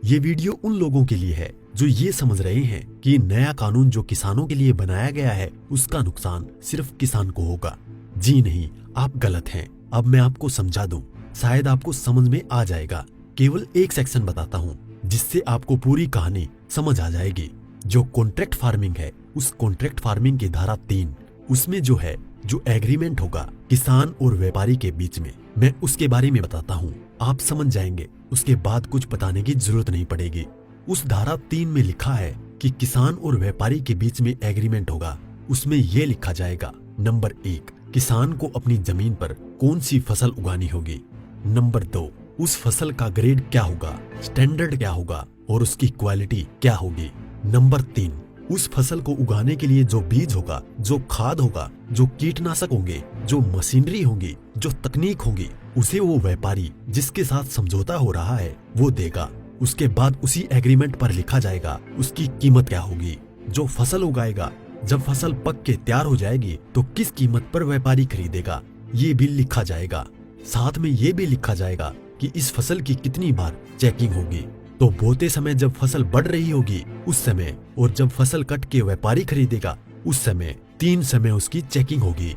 ये वीडियो उन लोगों के लिए है जो ये समझ रहे हैं कि नया कानून जो किसानों के लिए बनाया गया है उसका नुकसान सिर्फ किसान को होगा। जी नहीं, आप गलत हैं। अब मैं आपको समझा दूं, शायद आपको समझ में आ जाएगा। केवल एक सेक्शन बताता हूँ जिससे आपको पूरी कहानी समझ आ जाएगी। जो कॉन्ट्रैक्ट फार्मिंग है, उस कॉन्ट्रैक्ट फार्मिंग की धारा 3, उसमें जो एग्रीमेंट होगा किसान और व्यापारी के बीच में, मैं उसके बारे में बताता हूँ। आप समझ जाएंगे, उसके बाद कुछ बताने की जरूरत नहीं पड़ेगी। उस धारा 3 में लिखा है कि किसान और व्यापारी के बीच में एग्रीमेंट होगा। उसमें यह लिखा जाएगा, नंबर 1, किसान को अपनी जमीन पर कौन सी फसल उगानी होगी। नंबर 2, उस फसल का ग्रेड क्या होगा, स्टैंडर्ड क्या होगा और उसकी क्वालिटी क्या होगी। नंबर 3, उस फसल को उगाने के लिए जो बीज होगा, जो खाद होगा, जो कीटनाशक होंगे, जो मशीनरी होगी, जो तकनीक होगी, उसे वो व्यापारी जिसके साथ समझौता हो रहा है वो देगा। उसके बाद उसी एग्रीमेंट पर लिखा जाएगा उसकी कीमत क्या होगी। जो फसल उगाएगा, जब फसल पक के तैयार हो जाएगी तो किस कीमत पर व्यापारी खरीदेगा, ये भी लिखा जाएगा। साथ में ये भी लिखा जाएगा कि इस फसल की कितनी बार चेकिंग होगी। तो बोते समय जब फसल बढ़ रही होगी उस समय, और जब फसल कट के व्यापारी खरीदेगा उस समय, 3 समय उसकी चेकिंग होगी।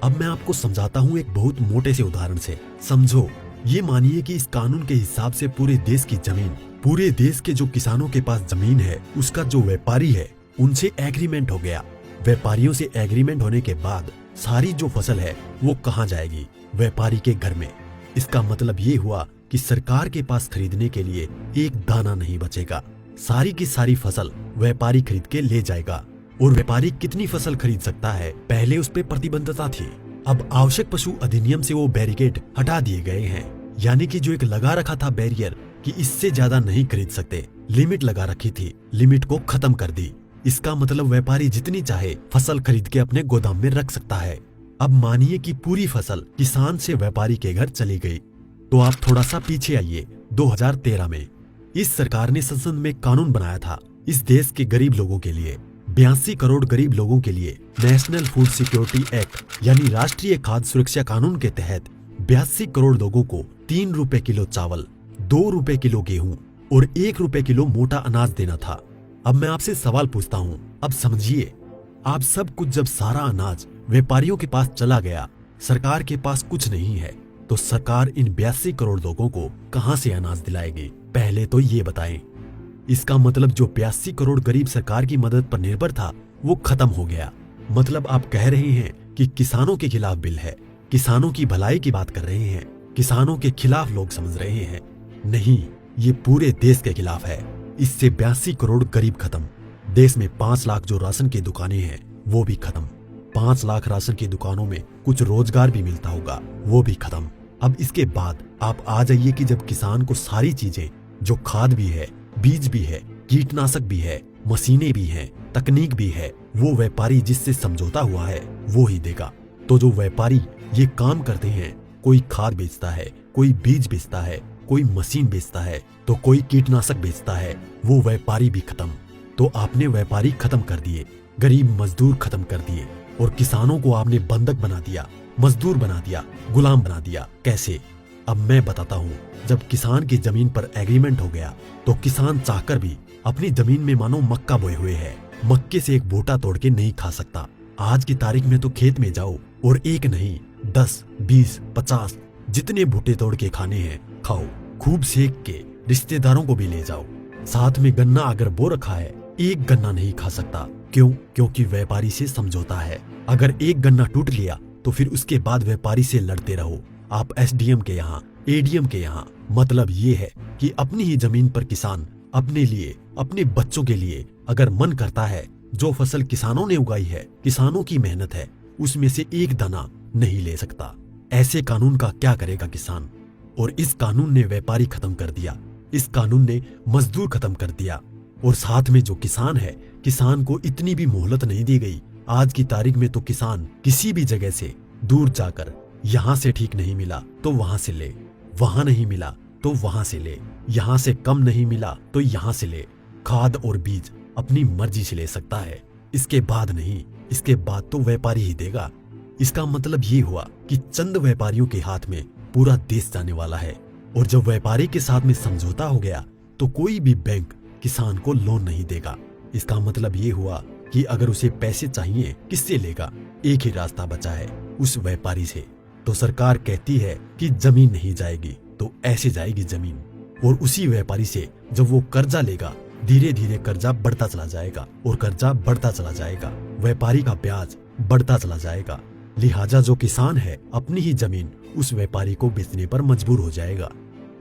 अब मैं आपको समझाता हूँ एक बहुत मोटे से उदाहरण से। समझो, ये मानिए कि इस कानून के हिसाब से पूरे देश की जमीन, पूरे देश के जो किसानों के पास जमीन है, उसका जो व्यापारी है उनसे एग्रीमेंट हो गया। व्यापारियों से एग्रीमेंट होने के बाद सारी जो फसल है वो कहाँ जाएगी, व्यापारी के घर में। इसका मतलब ये हुआ कि सरकार के पास खरीदने के लिए एक दाना नहीं बचेगा। सारी की सारी फसल व्यापारी खरीद के ले जाएगा। और व्यापारी कितनी फसल खरीद सकता है, पहले उस पे प्रतिबंधता थी। अब आवश्यक पशु अधिनियम से वो बैरिकेड हटा दिए गए हैं। यानी कि जो एक लगा रखा था बैरियर कि इससे ज्यादा नहीं खरीद सकते, लिमिट लगा रखी थी, लिमिट को खत्म कर दी। इसका मतलब व्यापारी जितनी चाहे फसल खरीद के अपने गोदाम में रख सकता है। अब मानिए कि पूरी फसल किसान से व्यापारी के घर चली गई, तो आप थोड़ा सा पीछे आइए। 2013 में इस सरकार ने संसद में कानून बनाया था इस देश के गरीब लोगों के लिए। 82 करोड़ गरीब लोगों के लिए नेशनल फूड सिक्योरिटी एक्ट यानी राष्ट्रीय खाद्य सुरक्षा कानून के तहत 82 करोड़ लोगों को 3 रुपए किलो चावल, 2 रुपए किलो गेहूं और 1 रुपए किलो मोटा अनाज देना था। अब मैं आपसे सवाल पूछता हूँ, अब समझिए, आप सब कुछ जब सारा अनाज व्यापारियों के पास चला गया, सरकार के पास कुछ नहीं है, तो सरकार इन 82 करोड़ लोगों को कहां से अनाज दिलाएगी, पहले तो ये बताएं। इसका मतलब जो 82 करोड़ गरीब सरकार की मदद पर निर्भर था वो खत्म हो गया। मतलब आप कह रहे हैं कि किसानों के खिलाफ बिल है, किसानों की भलाई की बात कर रहे हैं, किसानों के खिलाफ लोग समझ रहे हैं। नहीं, ये पूरे देश के खिलाफ है। इससे 82 करोड़ गरीब खत्म। देश में 5 लाख जो राशन की दुकानें हैं वो भी खत्म। 5 लाख राशन की दुकानों में कुछ रोजगार भी मिलता होगा, वो भी खत्म। अब इसके बाद आप आ जाइए कि जब किसान को सारी चीजें, जो खाद भी है, बीज भी है, कीटनाशक भी है, मशीनें भी हैं, तकनीक भी है, वो व्यापारी जिससे समझौता हुआ है वो ही देगा। तो जो व्यापारी ये काम करते हैं, कोई खाद बेचता है, कोई बीज बेचता है, कोई मशीन बेचता है, तो कोई कीटनाशक बेचता है, वो व्यापारी भी खत्म। तो आपने व्यापारी खत्म कर दिए, गरीब मजदूर खत्म कर दिए, और किसानों को आपने बंधक बना दिया, मजदूर बना दिया, गुलाम बना दिया। कैसे? अब मैं बताता हूँ। जब किसान की जमीन पर एग्रीमेंट हो गया तो किसान चाहकर भी अपनी जमीन में मानो मक्का बोए हुए है, मक्के से एक बोटा तोड़ के नहीं खा सकता। आज की तारीख में तो खेत में जाओ और एक नहीं 10, 20, 50 जितने भुट्टे तोड़ के खाने हैं खाओ, खूब सेक के रिश्तेदारों को भी ले जाओ। साथ में गन्ना अगर बो रखा है, एक गन्ना नहीं खा सकता। क्यों? क्योंकि व्यापारी से समझौता है। अगर एक गन्ना टूट लिया तो फिर उसके बाद व्यापारी से लड़ते रहो, आप एसडीएम के यहाँ, एडीएम के यहाँ। मतलब ये है कि अपनी ही जमीन पर किसान अपने लिए, अपने बच्चों के लिए अगर मन करता है, जो फसल किसानों ने उगाई है, किसानों की मेहनत है, उसमें से एक दाना नहीं ले सकता। ऐसे कानून का क्या करेगा किसान? और इस कानून ने व्यापारी खत्म कर दिया, इस कानून ने मजदूर खत्म कर दिया, और साथ में जो किसान है, किसान को इतनी भी मोहलत नहीं दी गई। आज की तारीख में तो किसान किसी भी जगह से दूर जाकर, यहाँ से ठीक नहीं मिला तो वहां से ले, वहां नहीं मिला तो वहां से ले, यहाँ से कम नहीं मिला तो यहाँ से ले। खाद और बीज अपनी मर्जी से ले सकता है, इसके बाद नहीं, इसके बाद तो व्यापारी ही देगा। इसका मतलब ये हुआ कि चंद व्यापारियों के हाथ में पूरा देश जाने वाला है। और जब व्यापारी के साथ में समझौता हो गया तो कोई भी बैंक किसान को लोन नहीं देगा। इसका मतलब ये हुआ कि अगर उसे पैसे चाहिए किससे लेगा? एक ही रास्ता बचा है, उस व्यापारी से। तो सरकार कहती है कि जमीन नहीं जाएगी, तो ऐसे जाएगी जमीन। और उसी व्यापारी से जब वो कर्जा लेगा, धीरे धीरे कर्जा बढ़ता चला जाएगा और कर्जा बढ़ता चला जाएगा, व्यापारी का ब्याज बढ़ता चला जाएगा। लिहाजा जो किसान है अपनी ही जमीन उस व्यापारी को बेचने पर मजबूर हो जाएगा।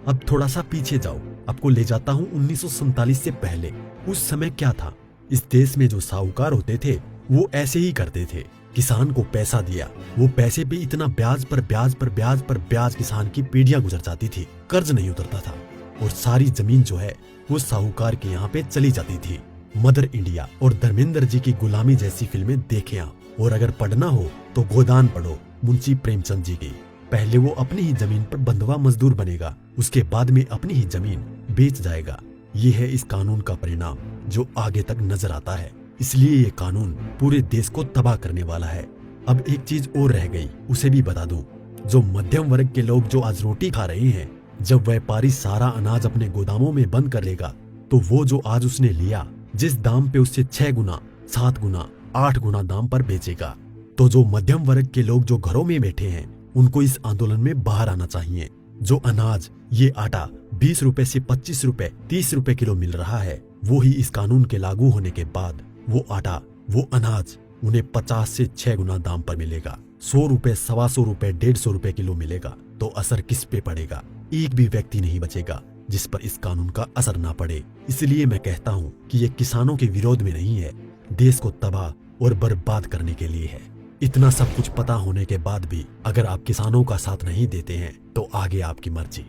अब थोड़ा सा पीछे जाओ, आपको ले जाता हूँ 1947 से पहले। उस समय क्या था? इस देश में जो साहूकार होते थे वो ऐसे ही करते थे। किसान को पैसा दिया, वो पैसे पे इतना ब्याज पर ब्याज पर ब्याज पर ब्याज किसान की पीढ़ियां गुजर जाती थी, कर्ज नहीं उतरता था और सारी जमीन जो है वो साहूकार के यहाँ पे चली जाती थी। मदर इंडिया और धर्मेंद्र जी की गुलामी जैसी फिल्में देखें आप। और अगर पढ़ना हो तो गोदान पढ़ो मुंशी प्रेमचंद जी की। पहले वो अपनी ही जमीन पर बंधुआ मजदूर बनेगा, उसके बाद में अपनी ही जमीन बेच जाएगा। ये है इस कानून का परिणाम जो आगे तक नजर आता है। इसलिए ये कानून पूरे देश को तबाह करने वाला है। अब एक चीज और रह गई, उसे भी बता दूं। जो मध्यम वर्ग के लोग जो आज रोटी खा रहे हैं, जब व्यापारी सारा अनाज अपने गोदामों में बंद कर लेगा, तो वो जो आज उसने लिया जिस दाम पे उससे 6 गुना 7 गुना 8 गुना दाम पर बेचेगा। तो जो मध्यम वर्ग के लोग जो घरों में बैठे हैं उनको इस आंदोलन में बाहर आना चाहिए। जो अनाज, ये आटा 20 रुपए से 25 रुपए 30 रुपए किलो मिल रहा है, वो ही इस कानून के लागू होने के बाद वो आटा, वो अनाज उन्हें 50 से 6 गुना दाम पर मिलेगा। 100 रुपए, 125 रुपए, 150 रुपए किलो मिलेगा। तो असर किस पे पड़ेगा? एक भी व्यक्ति नहीं बचेगा जिस पर इस कानून का असर ना पड़े। इसलिए मैं कहता हूँ कि ये किसानों के विरोध में नहीं है, देश को तबाह और बर्बाद करने के लिए है। इतना सब कुछ पता होने के बाद भी अगर आप किसानों का साथ नहीं देते हैं तो आगे आपकी मर्जी।